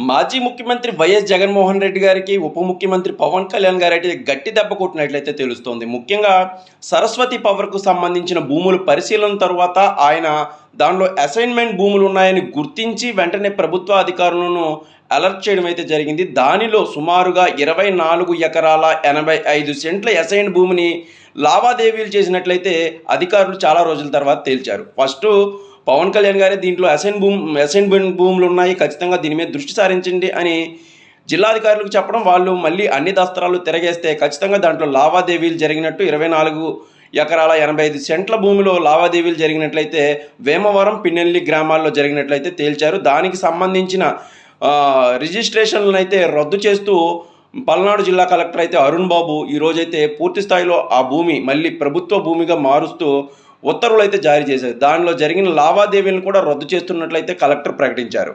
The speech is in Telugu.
మాజీ ముఖ్యమంత్రి వైఎస్ జగన్మోహన్ రెడ్డి గారికి, ఉప ముఖ్యమంత్రి పవన్ కళ్యాణ్ గారైతే గట్టి దెబ్బ కొట్టినట్లయితే తెలుస్తోంది. ముఖ్యంగా సరస్వతి పవర్‌కు సంబంధించిన భూముల పరిశీలన తరువాత ఆయన దానిలో అసైన్‌మెంట్ భూములు ఉన్నాయని గుర్తించి వెంటనే ప్రభుత్వ అధికారులను అలర్ట్ చేయడం అయితే జరిగింది. దానిలో సుమారుగా 24 ఎకరాల 85 సెంట్ల అసైన్డ్ భూమిని లావాదేవీలు చేసినట్లయితే అధికారులు చాలా రోజుల తర్వాత తేల్చారు. పవన్ కళ్యాణ్ గారే దీంట్లో అసైన్మెంట్ భూములు ఉన్నాయి, ఖచ్చితంగా దీని మీద దృష్టి సారించండి అని జిల్లాధికారులకు చెప్పడం, వాళ్ళు మళ్ళీ అన్ని దస్త్రాలు తిరగేస్తే ఖచ్చితంగా దాంట్లో లావాదేవీలు జరిగినట్టు 24 ఎకరాల 85 సెంట్ల భూమిలో లావాదేవీలు జరిగినట్లయితే వేమవరం, పిన్నెల్లి గ్రామాల్లో జరిగినట్లయితే తేల్చారు. దానికి సంబంధించిన రిజిస్ట్రేషన్లను అయితే రద్దు చేస్తూ పల్నాడు జిల్లా కలెక్టర్ అయితే అరుణ్ బాబు ఈరోజైతే పూర్తి స్థాయిలో ఆ భూమి మళ్ళీ ప్రభుత్వ భూమిగా మారుస్తూ ఉత్తర్వులు అయితే జారీ చేశారు. దానిలో జరిగిన లావాదేవీలను కూడా రద్దు చేస్తున్నట్లయితే కలెక్టర్ ప్రకటించారు.